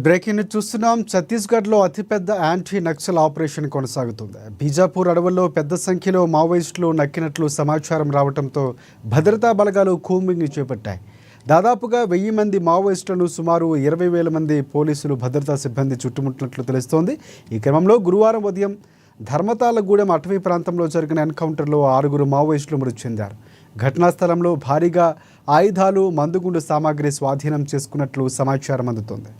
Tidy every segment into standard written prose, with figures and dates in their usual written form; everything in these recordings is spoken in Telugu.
బ్రేకింగ్ న్యూస్ చూస్తున్నాం. ఛత్తీస్గఢ్లో అతిపెద్ద యాంటీ నక్సల్ ఆపరేషన్ కొనసాగుతుంది. బీజాపూర్ అడవుల్లో పెద్ద సంఖ్యలో మావోయిస్టులు నక్కినట్లు సమాచారం రావడంతో భద్రతా బలగాలు కూంబింగ్ చేపట్టాయి. దాదాపుగా 1000 మంది మావోయిస్టులను సుమారు 20,000 మంది పోలీసులు భద్రతా సిబ్బంది చుట్టుముట్టినట్లు తెలుస్తోంది. ఈ క్రమంలో గురువారం ఉదయం ధర్మతాలగూడెం అటవీ ప్రాంతంలో జరిగిన ఎన్కౌంటర్లో 6 మావోయిస్టులు మృతి చెందారు. ఘటనా స్థలంలో భారీగా ఆయుధాలు, మందుగుండు సామాగ్రి స్వాధీనం చేసుకున్నట్లు సమాచారం అందుతోంది.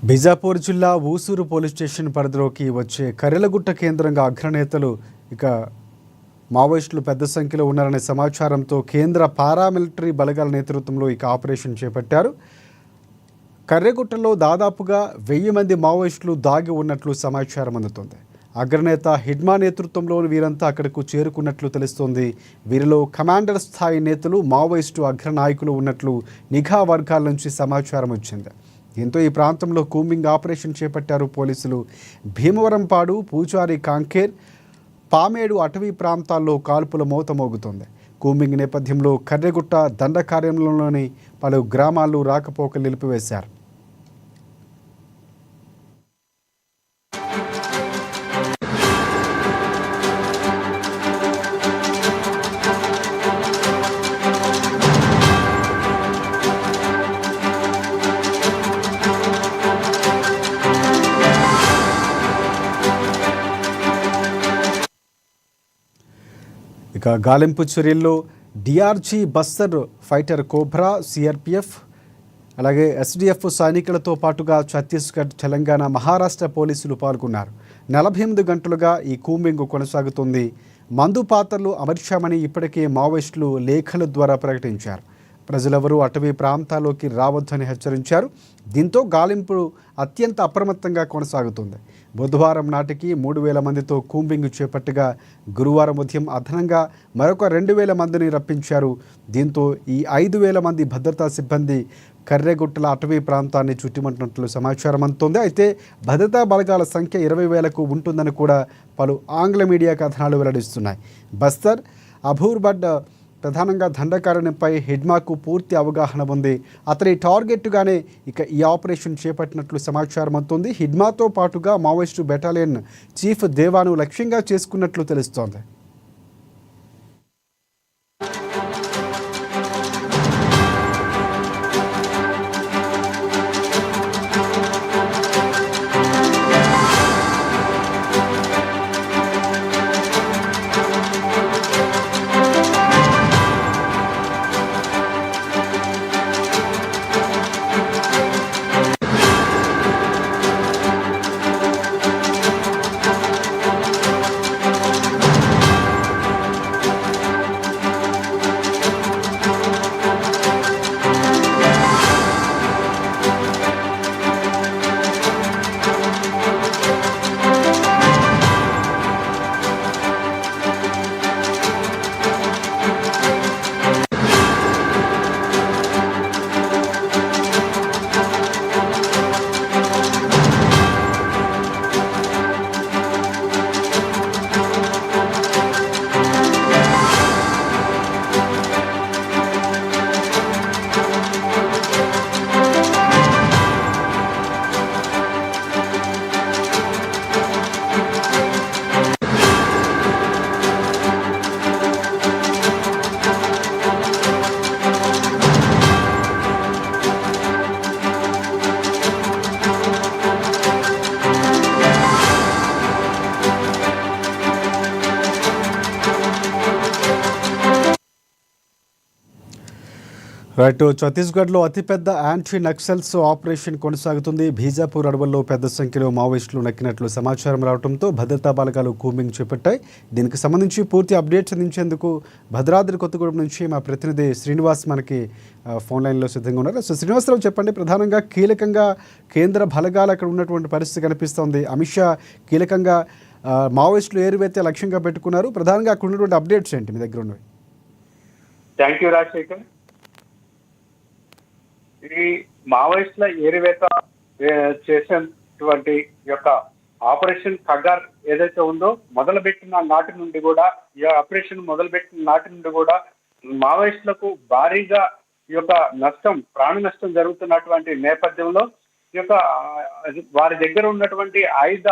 బీజాపూర్ జిల్లా ఊసూరు పోలీస్ స్టేషన్ పరిధిలోకి వచ్చే కర్రెలగుట్ట కేంద్రంగా అగ్రనేతలు మావోయిస్టులు పెద్ద సంఖ్యలో ఉన్నారనే సమాచారంతో కేంద్ర పారామిలిటరీ బలగాల నేతృత్వంలో ఆపరేషన్ చేపట్టారు. కర్రెగుట్టలో దాదాపుగా 1000 మంది మావోయిస్టులు దాగి ఉన్నట్లు సమాచారం అందుతోంది. అగ్రనేత హిడ్మా నేతృత్వంలోని వీరంతా అక్కడకు చేరుకున్నట్లు తెలుస్తోంది. వీరిలో కమాండర్ స్థాయి నేతలు, మావోయిస్టు అగ్రనాయకులు ఉన్నట్లు నిఘా వర్గాల నుంచి సమాచారం వచ్చింది. దీంతో ఈ ప్రాంతంలో కూంబింగ్ ఆపరేషన్ చేపట్టారు పోలీసులు. భీమవరంపాడు, పూజారి కాంకేర్, పామేడు అటవీ ప్రాంతాల్లో కాల్పుల మోత మోగుతోంది. కూంబింగ్ నేపథ్యంలో కర్రెగుట్ట దండకార్యంలోని పలు గ్రామాల్లో రాకపోకలు నిలిపివేశారు. గాలింపు చర్యల్లో DRG Bastar fighter cobra, CRPF, అలాగే ఎస్డిఎఫ్ సైనికులతో పాటుగా ఛత్తీస్గఢ్, తెలంగాణ, మహారాష్ట్ర పోలీసులు పాల్గొన్నారు. 48 గంటలుగా ఈ కూంబింగ్ కొనసాగుతుంది. మందు పాత్రలు అమర్చామని ఇప్పటికే మావోయిస్టులు లేఖల ద్వారా ప్రకటించారు. ప్రజలెవరూ అటవీ ప్రాంతాల్లోకి రావద్దని హెచ్చరించారు. దీంతో గాలింపు అత్యంత అప్రమత్తంగా కొనసాగుతుంది. బుధవారం నాటికి 3000 మందితో కూంబింగ్ చేపట్టగా గురువారం ఉదయం అదనంగా మరొక 2000 మందిని రప్పించారు. దీంతో ఈ 5000 మంది భద్రతా సిబ్బంది కర్రెగుట్టల అటవీ ప్రాంతాన్ని చుట్టుముట్టినట్లు సమాచారం అందుతోంది. అయితే భద్రతా బలగాల సంఖ్య 20,000కు ఉంటుందని కూడా పలు ఆంగ్ల మీడియా కథనాలు వెల్లడిస్తున్నాయి. బస్తర్, అబూర్బడ్ ప్రధానంగా దండకారణ్యంపై హిడ్మాకు పూర్తి అవగాహన ఉంది. అతని టార్గెట్గానే ఈ ఆపరేషన్ చేపట్టినట్లు సమాచారం అందుతుంది. హిడ్మాతో పాటుగా మావోయిస్టు బెటాలియన్ చీఫ్ దేవాను లక్ష్యంగా చేసుకున్నట్లు తెలుస్తోంది. రైట్. ఛత్తీస్గఢ్లో అతిపెద్ద యాంటీ నక్సల్స్ ఆపరేషన్ కొనసాగుతుంది. బీజాపూర్ అడవుల్లో పెద్ద సంఖ్యలో మావోయిస్టులు నక్కినట్లు సమాచారం రావడంతో భద్రతా బలగాలు కూంబింగ్ చేపట్టాయి. దీనికి సంబంధించి పూర్తి అప్డేట్స్ అందించేందుకు భద్రాద్రి కొత్తగూడెం నుంచి మా ప్రతినిధి శ్రీనివాస్ మనకి ఫోన్ లైన్లో సిద్ధంగా ఉన్నారు. సో శ్రీనివాసరావు, చెప్పండి, ప్రధానంగా కీలకంగా కేంద్ర బలగాలు అక్కడ ఉన్నటువంటి పరిస్థితి కనిపిస్తోంది. అమిత్ షా కీలకంగా మావోయిస్టులు ఏరువైతే లక్ష్యంగా పెట్టుకున్నారు. ప్రధానంగా అక్కడ ఉన్నటువంటి అప్డేట్స్ ఏంటి మీ దగ్గర ఉన్నవి? Thank you Rajasekhar. ఈ మావోయిస్టుల ఏరివేత చేసినటువంటి యొక్క ఆపరేషన్ ఖగార్ ఏదైతే ఉందో మొదలుపెట్టిన నాటి నుండి కూడా ఈ ఆపరేషన్ మొదలుపెట్టిన నాటి నుండి కూడా మావోయిస్టులకు భారీగా ఈ యొక్క నష్టం, ప్రాణ నష్టం జరుగుతున్నటువంటి నేపథ్యంలో ఈ యొక్క వారి దగ్గర ఉన్నటువంటి ఆయుధ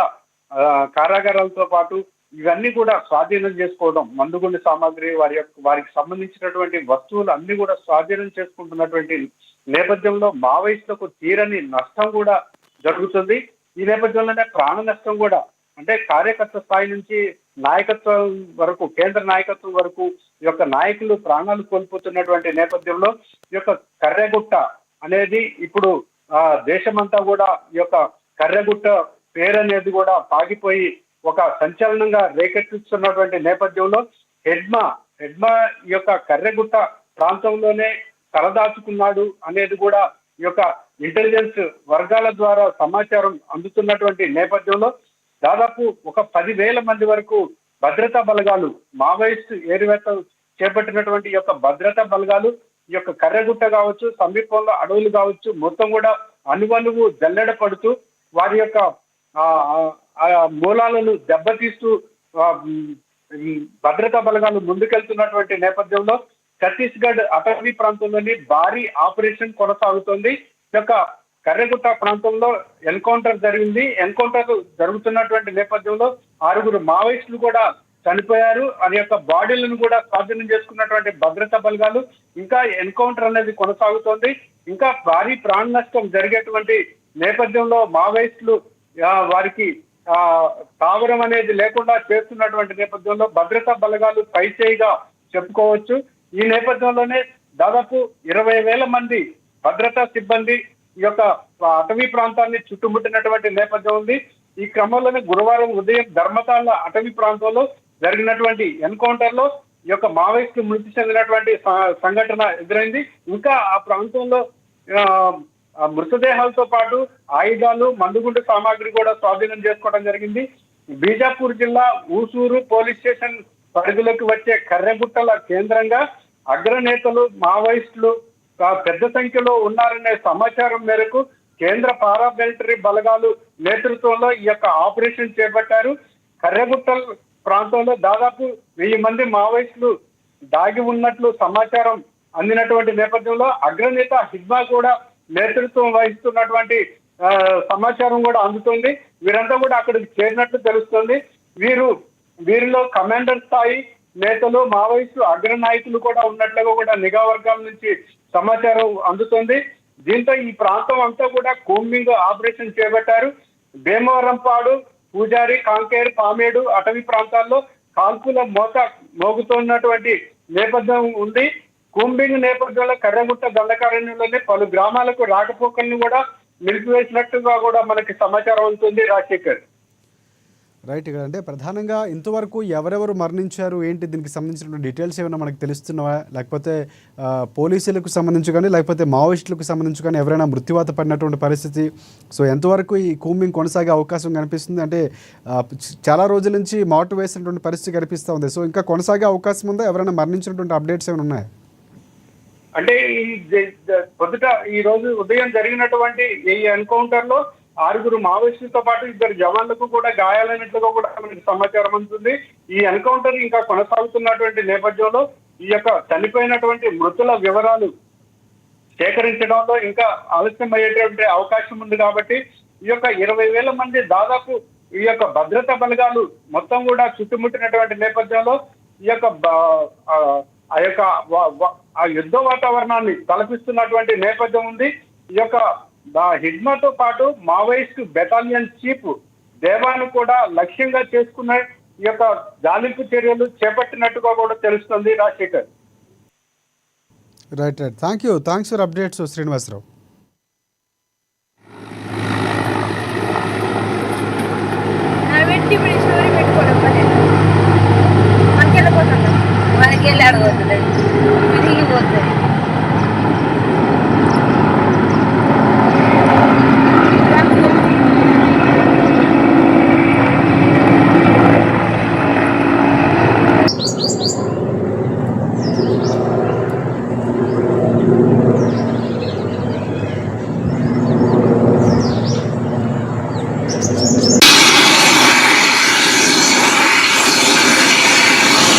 కారాగారాలతో పాటు ఇవన్నీ కూడా స్వాధీనం చేసుకోవడం, మందుగుండు సామాగ్రి, వారికి సంబంధించినటువంటి వస్తువులు అన్ని కూడా స్వాధీనం చేసుకుంటున్నటువంటి నేపథ్యంలో మావోయిస్టులకు తీరని నష్టం కూడా జరుగుతుంది. ఈ నేపథ్యంలోనే ప్రాణ నష్టం కూడా, అంటే కార్యకర్త స్థాయి నుంచి నాయకత్వం వరకు, కేంద్ర నాయకత్వం వరకు ఈ యొక్క నాయకులు ప్రాణాలు కోల్పోతున్నటువంటి నేపథ్యంలో ఈ యొక్క కర్రెగుట్ట అనేది ఇప్పుడు దేశమంతా కూడా ఈ యొక్క కర్రెగుట్ట పేరు అనేది కూడా పాగిపోయి ఒక సంచలనంగా రేకెత్తిస్తున్నటువంటి నేపథ్యంలో హెడ్మా ఈ యొక్క కర్రెగుట్ట ప్రాంతంలోనే తలదాచుకున్నాడు అనేది కూడా ఈ యొక్క ఇంటెలిజెన్స్ వర్గాల ద్వారా సమాచారం అందుతున్నటువంటి నేపథ్యంలో దాదాపు ఒక 10,000 మంది వరకు భద్రతా బలగాలు, మావోయిస్ట్ ఏరివేత చేపట్టినటువంటి ఈ యొక్క భద్రతా బలగాలు ఈ యొక్క కర్రెగుట్ట కావచ్చు, సమీపంలో అడవులు కావచ్చు, మొత్తం కూడా అనువనువు జల్లెడ పడుతూ వారి యొక్క మూలాలను దెబ్బతీస్తూ భద్రతా బలగాలు ముందుకెళ్తున్నటువంటి నేపథ్యంలో ఛత్తీస్గఢ్ అటవీ ప్రాంతంలోని భారీ ఆపరేషన్ కొనసాగుతోంది. ఈ యొక్క కర్రెగుట్ట ప్రాంతంలో ఎన్కౌంటర్ జరిగింది. ఎన్కౌంటర్ జరుగుతున్నటువంటి నేపథ్యంలో 6 మావోయిస్టులు కూడా చనిపోయారు. అని యొక్క బాడీలను కూడా స్వాధీనం చేసుకున్నటువంటి భద్రతా బలగాలు ఇంకా ఎన్కౌంటర్ అనేది కొనసాగుతోంది. ఇంకా భారీ ప్రాణ నష్టం జరిగేటువంటి నేపథ్యంలో మావోయిస్టులు వారికి తావరం అనేది లేకుండా చేస్తున్నటువంటి నేపథ్యంలో భద్రతా బలగాలు పైచేయిగా చెప్పుకోవచ్చు. ఈ నేపథ్యంలోనే దాదాపు 20,000 మంది భద్రతా సిబ్బంది ఈ యొక్క అటవీ ప్రాంతాన్ని చుట్టుముట్టినటువంటి నేపథ్యం ఉంది. ఈ క్రమంలోనే గురువారం ఉదయం ధర్మతాల అటవీ ప్రాంతంలో జరిగినటువంటి ఎన్కౌంటర్ లో ఈ యొక్క మావోయిస్టులు మృతి చెందినటువంటి సంఘటన ఎదురైంది. ఇంకా ఆ ప్రాంతంలో మృతదేహాలతో పాటు ఆయుధాలు, మందుగుండు సామాగ్రి కూడా స్వాధీనం చేసుకోవడం జరిగింది. బీజాపూర్ జిల్లా ఊసూరు పోలీస్ స్టేషన్ పరిధిలోకి వచ్చే కర్రెగుట్టల కేంద్రంగా అగ్రనేతలు, మావోయిస్టులు పెద్ద సంఖ్యలో ఉన్నారనే సమాచారం మేరకు కేంద్ర పారామిలిటరీ బలగాలు నేతృత్వంలో ఈ యొక్క ఆపరేషన్ చేపట్టారు. కర్రెగుట్టల ప్రాంతంలో దాదాపు 1000 మంది మావోయిస్టులు దాగి ఉన్నట్లు సమాచారం అందినటువంటి నేపథ్యంలో అగ్రనేత హిడ్మా కూడా నేతృత్వం వహిస్తున్నటువంటి సమాచారం కూడా అందుతుంది. వీరంతా కూడా అక్కడికి చేరినట్లు తెలుస్తుంది. వీరిలో కమాండర్ స్థాయి నేతలు, మావోయిస్టు అగ్ర నాయకులు కూడా ఉన్నట్లుగా కూడా నిఘా వర్గాల నుంచి సమాచారం అందుతుంది. దీంతో ఈ ప్రాంతం అంతా కూడా కూంబింగ్ ఆపరేషన్ చేపట్టారు. భీమవరంపాడు, పూజారి, కాంకేర్, పామేడు అటవీ ప్రాంతాల్లో కాల్పుల మోత మోగుతున్నటువంటి నేపథ్యం ఉంది. కూంబింగ్ నేపథ్యంలో కర్రెగుట్ట దండకారణ్యంలోనే పలు గ్రామాలకు రాకపోకలను కూడా నిలిపివేసినట్టుగా కూడా మనకి సమాచారం ఉంటుంది. రాజశేఖర్, రైట్. ఇక్కడ అంటే ప్రధానంగా ఇంతవరకు ఎవరెవరు మరణించారు ఏంటి, దీనికి సంబంధించిన డీటెయిల్స్ ఏమైనా మనకు తెలుస్తున్నావా? లేకపోతే పోలీసులకు సంబంధించి కానీ, లేకపోతే మావోయిస్టులకు సంబంధించి కానీ ఎవరైనా మృత్యువాత పడినటువంటి పరిస్థితి? సో ఎంతవరకు ఈ కూంబింగ్ కొనసాగే అవకాశం కనిపిస్తుంది? అంటే చాలా రోజుల నుంచి మాటు వేసినటువంటి పరిస్థితి కనిపిస్తూ ఉంది. సో ఇంకా కొనసాగే అవకాశం ఉందా? ఎవరైనా మరణించినటువంటి అప్డేట్స్ ఏమైనా ఉన్నాయా? అంటే పొద్దుట ఈ రోజు ఉదయం జరిగినటువంటి ఈ ఎన్కౌంటర్ లో 6 మావోయిస్టులతో పాటు 2 జవాన్లకు కూడా గాయాలైనట్లుగా కూడా మనకి సమాచారం అందుతుంది. ఈ ఎన్కౌంటర్ ఇంకా కొనసాగుతున్నటువంటి నేపథ్యంలో ఈ యొక్క చనిపోయినటువంటి మృతుల వివరాలు సేకరించడంలో ఇంకా ఆలస్యం అయ్యేటువంటి అవకాశం ఉంది. కాబట్టి ఈ యొక్క 20,000 మంది దాదాపు ఈ యొక్క భద్రతా బలగాలు మొత్తం కూడా చుట్టుముట్టినటువంటి నేపథ్యంలో ఈ యొక్క ఆ యుద్ధ వాతావరణాన్ని తలపిస్తున్నటువంటి నేపథ్యం ఉంది. ఈ యొక్క హిడ్మాతో పాటు మావోయిస్ట్ బెటాలియన్ చీఫ్ దేవాను కూడా లక్ష్యంగా చేసుకున్న ఈ యొక్క జాలింపు చర్యలు చేపట్టినట్టుగా కూడా తెలుస్తుంది. Rajasekhar, right thanks for updates Srinivasarao.